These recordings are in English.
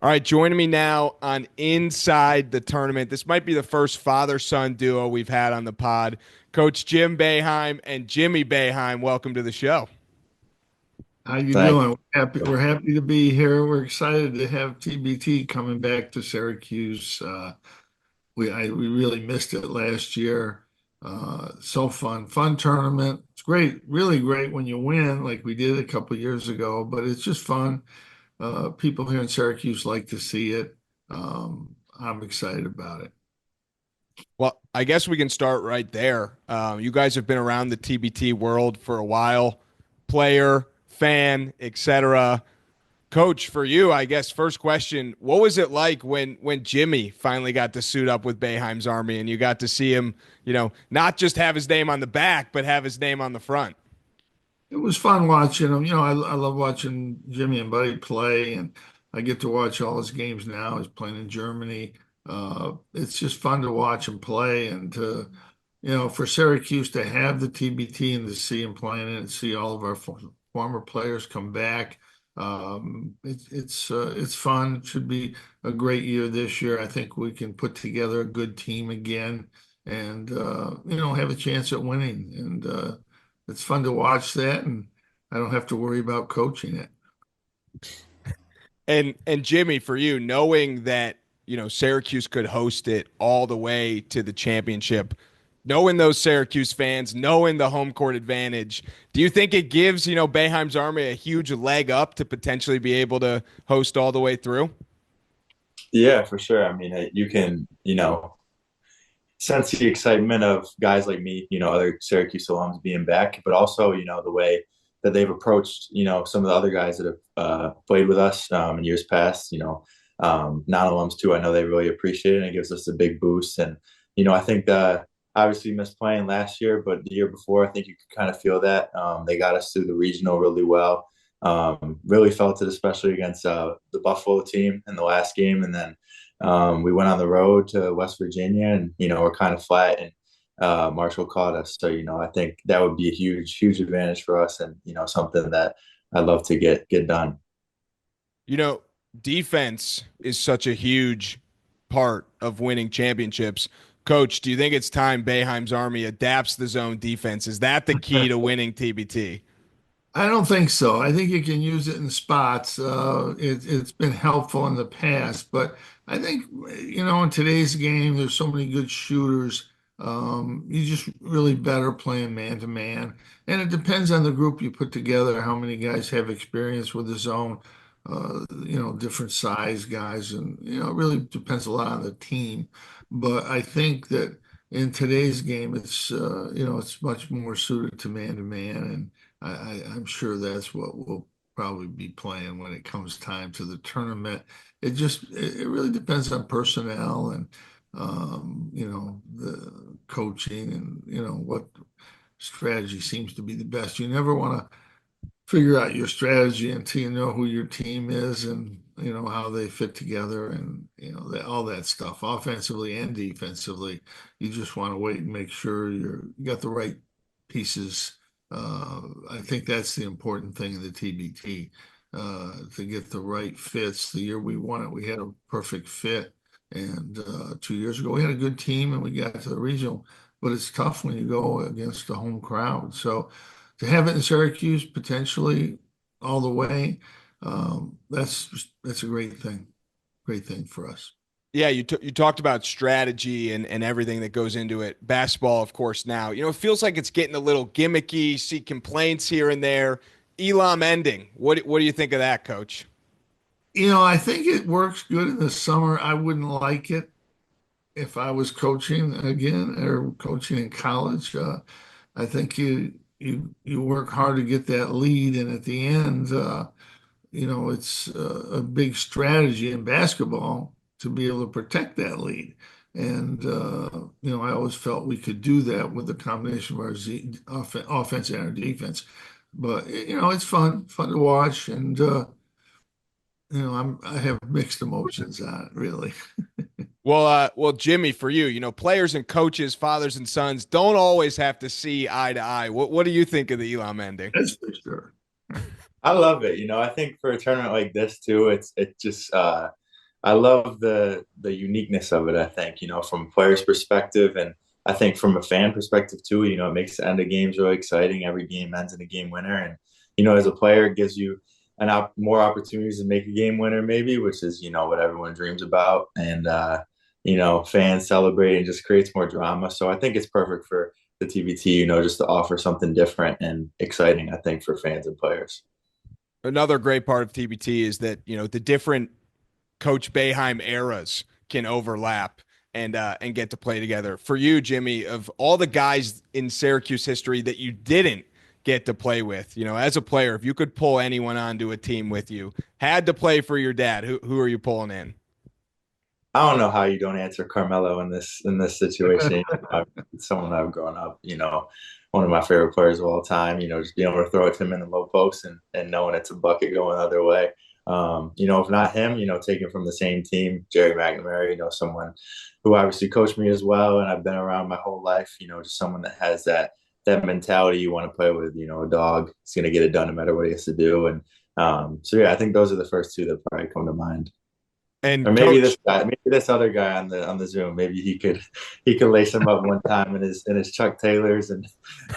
All right, joining me now on Inside the Tournament. This might be the first father-son duo we've had on the pod. Coach Jim Boeheim and Jimmy Boeheim, welcome to the show. How you Thank doing? We're happy to be here. We're excited to have TBT coming back to Syracuse. We really missed it last year. So fun tournament. It's great, really great when you win, like we did a couple years ago. But it's just fun. People here in Syracuse like to see it. I'm excited about it. Well, I guess we can start right there. You guys have been around the TBT world for a while, player, fan, etc. Coach, for you, I guess first question, what was it like when Jimmy finally got to suit up with Boeheim's Army and you got to see him, not just have his name on the back, but have his name on the front? It was fun watching him. I love watching Jimmy and Buddy play, and I get to watch all his games now. He's playing in Germany. It's just fun to watch him play, and for Syracuse to have the TBT and to see him playing it and see all of our former players come back. It's fun. It should be a great year this year. I think we can put together a good team again, and have a chance at winning. And it's fun to watch that, and I don't have to worry about coaching it. And Jimmy, for you, knowing that, Syracuse could host it all the way to the championship, knowing those Syracuse fans, knowing the home court advantage, do you think it gives, Boeheim's Army a huge leg up to potentially be able to host all the way through? Yeah, for sure. I mean, you can, sense the excitement of guys like me, other Syracuse alums being back, but also, the way that they've approached, some of the other guys that have played with us in years past, non-alums too. I know they really appreciate it, and it gives us a big boost. And, I think obviously missed playing last year, but the year before, I think you could kind of feel that. They got us through the regional really well. Really felt it, especially against the Buffalo team in the last game. And then we went on the road to West Virginia, and we're kind of flat, and Marshall caught us. So I think that would be a huge advantage for us, and something that I'd love to get done. You know, Defense is such a huge part of winning championships. Coach, do you think it's time Boeheim's Army adapts the zone defense? Is that the key to winning TBT? I don't think so. I think you can use it in spots. It's been helpful in the past, but I think, in today's game, there's so many good shooters. You just really better playing man to man. And it depends on the group you put together, how many guys have experience with the zone, different size guys. And, it really depends a lot on the team. But I think that in today's game, it's much more suited to man. And I'm sure that's what we'll probably be playing when it comes time to the tournament. It really depends on personnel and the coaching and what strategy seems to be the best. You never want to figure out your strategy until you know who your team is and how they fit together and all that stuff, offensively and defensively. You just want to wait and make sure you got the right pieces. I think that's the important thing in the TBT, to get the right fits. The year we won it, we had a perfect fit. And 2 years ago, we had a good team and we got to the regional, but it's tough when you go against the home crowd. So to have it in Syracuse potentially all the way, that's a great thing for us. Yeah, you talked about strategy and everything that goes into it. Basketball, of course, now it feels like it's getting a little gimmicky. See complaints here and there. Elam ending. What do you think of that, Coach? I think it works good in the summer. I wouldn't like it if I was coaching again or coaching in college. I think you work hard to get that lead, and at the end, it's a big strategy in basketball to be able to protect that lead. And I always felt we could do that with the combination of our offense and our defense. But it's fun to watch, and I have mixed emotions on it, really. Well, Jimmy, for you, players and coaches, fathers and sons don't always have to see eye to eye. What do you think of the Elam ending? That's for sure. I love it. I think for a tournament like this too, it's just I love the uniqueness of it. I think, from a player's perspective, and I think from a fan perspective too. It makes the end of games really exciting. Every game ends in a game winner, and as a player, it gives you more opportunities to make a game winner, maybe, which is what everyone dreams about. And fans celebrate and just creates more drama. So I think it's perfect for the TBT. Just to offer something different and exciting. I think for fans and players. Another great part of TBT is that, the different Coach Boeheim eras can overlap and get to play together. For you, Jimmy, of all the guys in Syracuse history that you didn't get to play with, as a player, if you could pull anyone onto a team with you, had to play for your dad, who are you pulling in? I don't know how you don't answer Carmelo in this situation. It's someone I've grown up, one of my favorite players of all time. Just being able to throw it to him in the low post and knowing it's a bucket going the other way. If not him, taking from the same team, Jerry McNamara, someone who obviously coached me as well, and I've been around my whole life. Just someone that has that mentality you want to play with. A dog is going to get it done no matter what he has to do. And so yeah, I think those are the first two that probably come to mind. Or And maybe this Coach, guy, maybe this other guy on the Zoom. Maybe he could lace him up one time in his Chuck Taylors and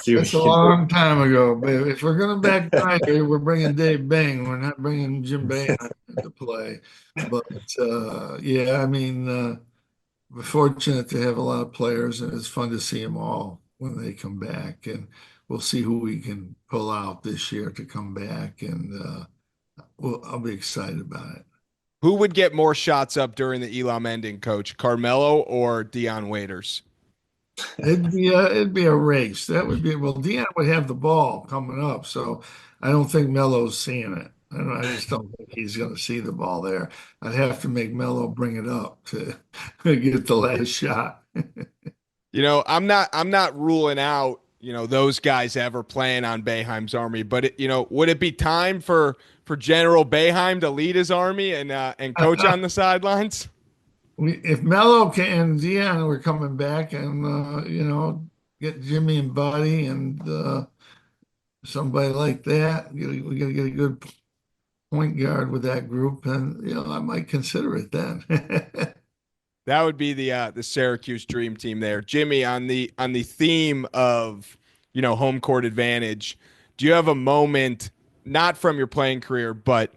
see what That's a he can do. long time ago, but if we're gonna back Tiger, we're bringing Dave Bing. We're not bringing Jim Bay to play. But yeah, I mean, we're fortunate to have a lot of players, and it's fun to see them all when they come back. And we'll see who we can pull out this year to come back, and I'll be excited about it. who would get more shots up during the Elam ending, Coach? Carmelo or Dion Waiters? It'd be a race. That would be well. Dion would have the ball coming up, so I don't think Melo's seeing it. I just don't think he's going to see the ball there. I'd have to make Melo bring it up to get the last shot. I'm not ruling out, those guys ever playing on Boeheim's army, but would it be time for General Boeheim to lead his army and coach on the sidelines? If Melo and Dion were coming back, and get Jimmy and Buddy and somebody like that, we got to get a good point guard with that group, and I might consider it then. That would be the Syracuse dream team there. Jimmy, on the theme of, home court advantage, do you have a moment, not from your playing career, but,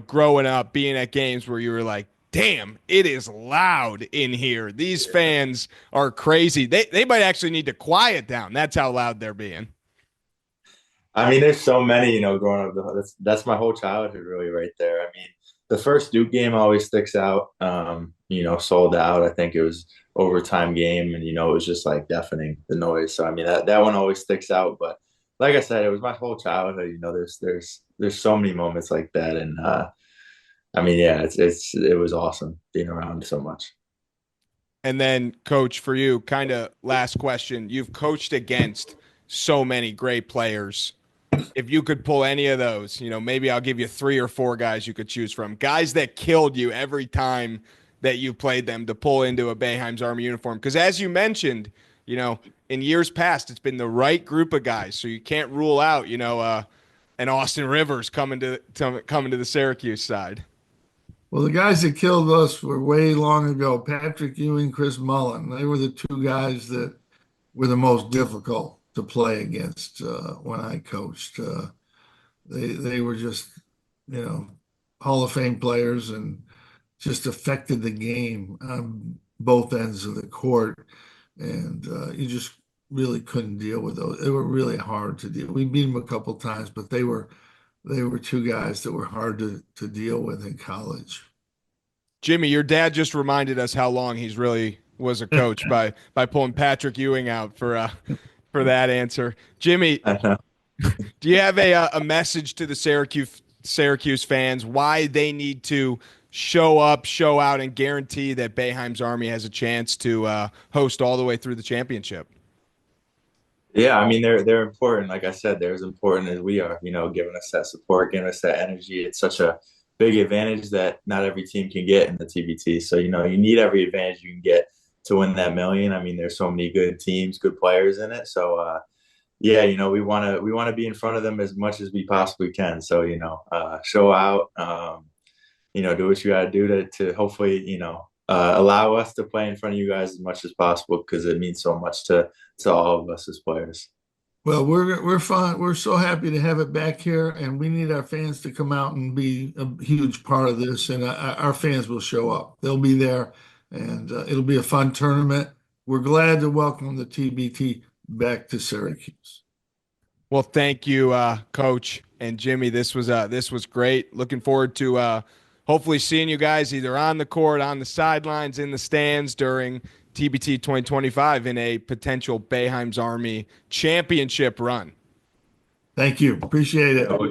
growing up, being at games where you were like, damn, it is loud in here. These fans are crazy. They might actually need to quiet down. That's how loud they're being. I mean, there's so many, growing up. That's my whole childhood, really, right there. I mean, the first Duke game always sticks out. Sold out. I think it was overtime game, and it was just like deafening the noise. So I mean, that one always sticks out. But like I said, it was my whole childhood. There's so many moments like that, and I mean, yeah, it was awesome being around so much. And then, Coach, for you, kind of last question. You've coached against so many great players. If you could pull any of those, maybe I'll give you three or four guys you could choose from. Guys that killed you every time that you played them to pull into a Boeheim's Army uniform. Because as you mentioned, in years past, it's been the right group of guys. So you can't rule out, an Austin Rivers coming to the Syracuse side. Well, the guys that killed us were way long ago. Patrick Ewing, Chris Mullen. They were the two guys that were the most difficult to play against when I coached. They were just, Hall of Fame players and just affected the game on both ends of the court. And you just really couldn't deal with those. They were really hard to deal. We beat them a couple times, but they were two guys that were hard to deal with in college. Jimmy, your dad just reminded us how long he's really was a coach by pulling Patrick Ewing out for that answer. Jimmy, I know. do you have a message to the Syracuse fans why they need to show up, show out, and guarantee that Boeheim's Army has a chance to host all the way through the championship? Yeah, I mean they're important. Like I said, they're as important as we are. Giving us that support, giving us that energy. It's such a big advantage that not every team can get in the TBT. So you need every advantage you can get to win that million. I mean, there's so many good teams, good players in it. So yeah, we want to be in front of them as much as we possibly can. So show out. do what you got to do to hopefully, allow us to play in front of you guys as much as possible because it means so much to all of us as players. Well, we're fine. We're so happy to have it back here, and we need our fans to come out and be a huge part of this. And our fans will show up; they'll be there, and it'll be a fun tournament. We're glad to welcome the TBT back to Syracuse. Well, thank you, Coach and Jimmy. This was great. Looking forward to hopefully seeing you guys either on the court, on the sidelines, in the stands during TBT 2025 in a potential Boeheim's Army championship run. Thank you. Appreciate it.